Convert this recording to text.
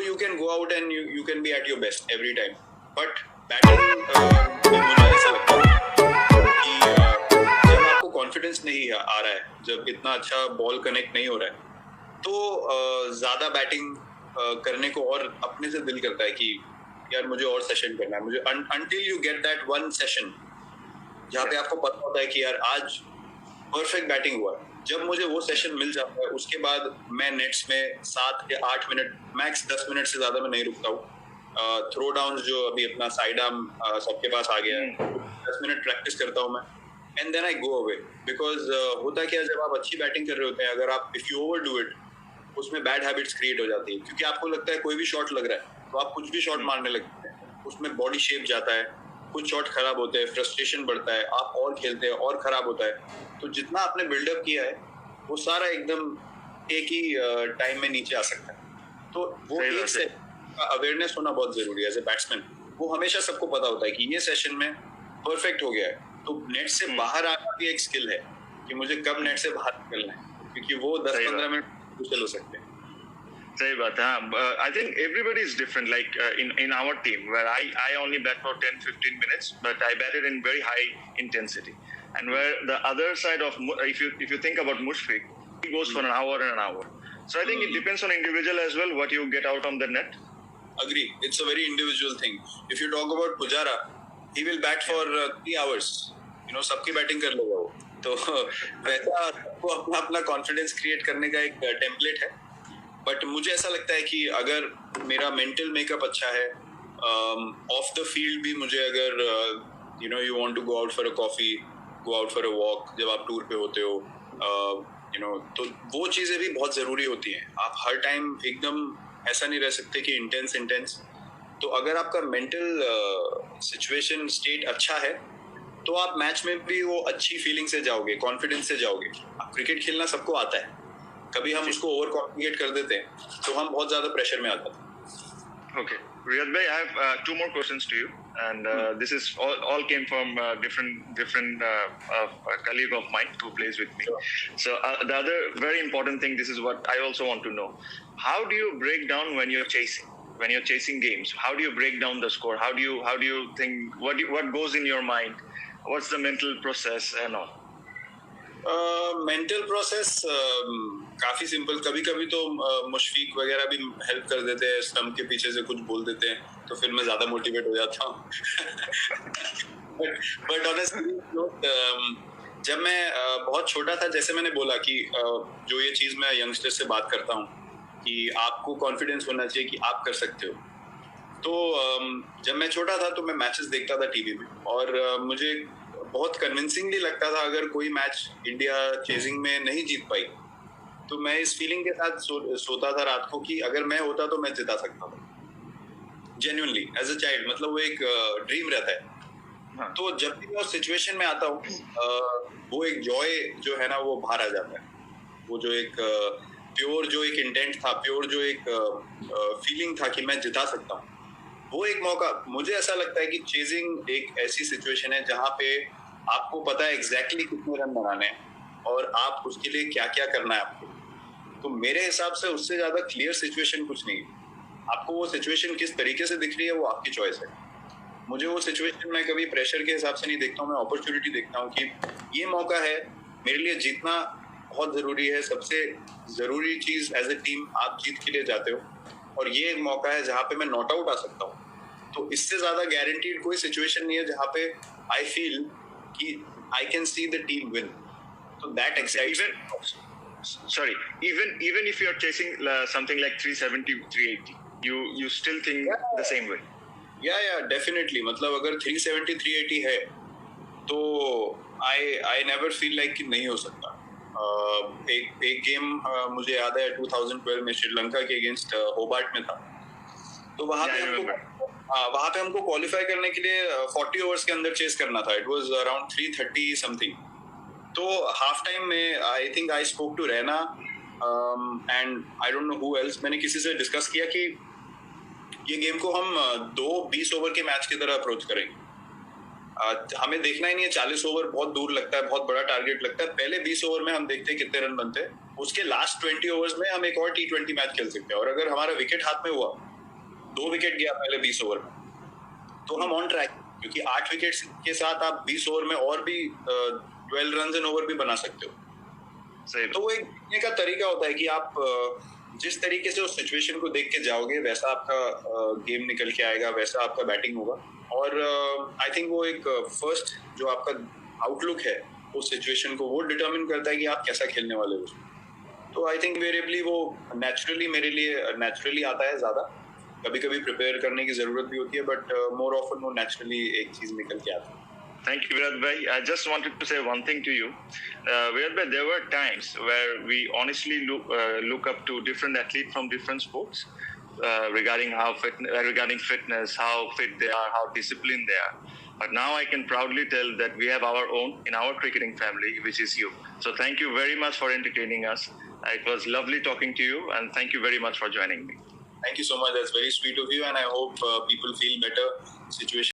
you can go out and you can be at your best every time. But batting में मुझे ऐसा लगता है कि जब आपको कॉन्फिडेंस नहीं आ रहा है, जब इतना अच्छा बॉल कनेक्ट नहीं हो रहा है, तो ज्यादा बैटिंग करने को और अपने से दिल करता है कि यार मुझे और सेशन करना है, मुझे until you get that one session जहाँ पे आपको पता होता है कि यार आज परफेक्ट बैटिंग हुआ। जब मुझे वो सेशन मिल जाता है उसके बाद मैं नेट्स में 7 या 8 मिनट मैक्स 10 मिनट से ज्यादा मैं नहीं रुकता हूँ। थ्रो डाउन जो अभी अपना साइड आर्म सबके पास आ गया है, 10 मिनट प्रैक्टिस करता हूँ मैं and then I go away. Because होता क्या है, जब आप अच्छी बैटिंग कर रहे होते हैं, अगर आप if you over do it उसमें बैड हैबिट्स क्रिएट हो जाती है, क्योंकि आपको लगता है कोई भी शॉट लग रहा है तो आप कुछ भी शॉट मारने लगते हैं, उसमें बॉडी शेप जाता है, कुछ शॉट खराब होते हैं, फ्रस्ट्रेशन बढ़ता है, आप और खेलते हैं और खराब होता है। तो जितना आपने बिल्डअप किया है वो सारा एकदम एक ही टाइम में नीचे आ सकता है। तो वो एक से अवेयरनेस होना बहुत जरूरी है एज ए बैट्समैन। वो हमेशा सबको पता होता है कि ये सेशन में परफेक्ट हो गया है, तो नेट से बाहर आना भी एक स्किल है कि मुझे कब नेट से बाहर निकलना है, क्योंकि वो 10-15 मिनट मुश्किल हो सकते हैं। सही बात है। I think everybody is different. Like in our team, where I only bat for 10-15 minutes, but I batted in very high intensity. And where the other side of, if you think about Mushfiq, he goes for an hour and an hour. So I think it depends on individual as well what you get out on the net. Agree. It's a very individual thing. If you talk about Pujara, he will bat for 3 hours. You know, सबकी batting कर लेगा वो। तो वैसा वो अपना confidence create करने का एक टेम्पलेट है। बट मुझे ऐसा लगता है कि अगर मेरा मेंटल मेकअप अच्छा है, ऑफ द फील्ड भी मुझे अगर you know you want to go out for a coffee, go out for a walk, जब आप टूर पे होते हो, यू नो, तो वो चीज़ें भी बहुत ज़रूरी होती हैं। आप हर टाइम एकदम ऐसा नहीं रह सकते कि इंटेंस। तो अगर आपका मेंटल सिचुएशन स्टेट अच्छा है तो आप मैच में भी वो अच्छी फीलिंग से जाओगे, कॉन्फिडेंस से जाओगे। आप क्रिकेट खेलना सबको आता है, कभी हम उसको ओवर कॉम्प्लिकेट कर देते हैं तो हम बहुत ज्यादा प्रेशर में आते हैं। Okay, Riyad bhai, I have 2 more questions to you, and this is all came from different colleague of mine who plays with me. Sure. So the other very important thing, this is what I also want to know: how do you break down when you're chasing games? How do you break down the score? How do you think? What goes in your mind? What's the mental process and all? Mental process काफी simple. कभी कभी तो मुशफीक वगैरह भी help कर देते हैं, stump के पीछे से कुछ बोल देते हैं तो फिर मैं ज्यादा मोटिवेट हो जाता हूँ। बट ऑनेस्टली जब मैं बहुत छोटा था, जैसे मैंने बोला कि जो ये चीज मैं यंगस्टर से बात करता हूँ कि आपको कॉन्फिडेंस होना चाहिए कि आप कर सकते हो। तो जब मैं छोटा था तो मैं मैचेस देखता था टीवी में, और मुझे बहुत कन्विंसिंगली लगता था अगर कोई मैच इंडिया चेजिंग में नहीं जीत पाई तो मैं इस फीलिंग के साथ सोता था रात को कि अगर मैं होता तो मैं जिता सकता था। जेन्युइनली एज अ चाइल्ड, मतलब वो एक ड्रीम रहता है। तो जब भी मैं उस सिचुएशन में आता हूँ वो एक जॉय जो है ना वो बाहर आ जाता है। वो जो एक प्योर जो एक इंटेंट था, प्योर जो एक फीलिंग था कि मैं जिता सकता हूँ, वो एक मौका। मुझे ऐसा लगता है कि चेजिंग एक ऐसी सिचुएशन है जहाँ पे आपको पता है एग्जैक्टली कितने रन बनाने हैं और आप उसके लिए क्या क्या करना है आपको। तो मेरे हिसाब से उससे ज्यादा क्लियर सिचुएशन कुछ नहीं है। आपको वो सिचुएशन किस तरीके से दिख रही है वो आपकी चॉइस है। मुझे वो सिचुएशन मैं कभी प्रेशर के हिसाब से नहीं देखता हूँ, मैं अपॉर्चुनिटी देखता हूँ कि ये मौका है मेरे लिए, जीतना बहुत जरूरी है। सबसे जरूरी चीज एज ए टीम आप जीत के लिए जाते हो, और ये एक मौका है जहाँ पे मैं नॉट आउट आ सकता हूँ। तो इससे ज्यादा गारंटीड कोई सिचुएशन नहीं है जहाँ पे आई फील कि I can see the team win. तो that excites. Even if you're chasing something like 370, 380, you still think the same way? Yeah, definitely. मतलब अगर 370, 380 है तो I never feel like कि नहीं हो सकता। एक गेम मुझे याद है 2012 में श्रीलंका के अगेंस्ट होबार्ट में था। तो वहाँ पे हमको क्वालिफाई करने के लिए 40 ओवर्स के अंदर चेस करना था। It was around 330 something. तो हाफ टाइम में I think I spoke to Raina and I don't know who else. मैंने किसी से डिस्कस किया कि ये गेम को हम 2 20 ओवर के मैच की तरह अप्रोच करेंगे। हमें देखना ही नहीं है 40 ओवर, बहुत दूर लगता है, बहुत बड़ा टारगेट लगता है। पहले 20 ओवर में हम देखते हैं कितने रन बनते हैं, उसके लास्ट 20 ओवर्स में हम एक और T20 मैच खेल सकते हैं, और अगर हमारा विकेट हाथ में हुआ 2 विकेट गया पहले 20 ओवर में, तो हम ऑन ट्रैक, क्योंकि 8 विकेट्स के साथ आप 20 ओवर में और भी 12 रन इन ओवर भी बना सकते हो। सही। तो वो एक देखने का तरीका होता है कि आप जिस तरीके से उस सिचुएशन को देख के जाओगे वैसा आपका गेम निकल के आएगा, वैसा आपका बैटिंग होगा। और आई थिंक वो एक फर्स्ट जो आपका आउटलुक है उस सिचुएशन को, वो डिटरमिन करता है कि आप कैसा खेलने वाले हो। तो आई थिंक वेरिएबली वो नेचुरली मेरे लिए नेचुरली आता है ज़्यादा। कभी कभी प्रिपेयर करने की ज़रूरत भी होती है, बट मोर ऑफन वो नेचुरली एक चीज़ निकल के आती है। Thank you, Virat bhai. I just wanted to say one thing to you. Virat bhai, there were times where we honestly look up to different athletes from different sports regarding regarding fitness, how fit they are, how disciplined they are. But now I can proudly tell that we have our own in our cricketing family, which is you. So thank you very much for entertaining us. It was lovely talking to you, and thank you very much for joining me. Thank you so much. That's very sweet of you, and I hope people feel better. Situation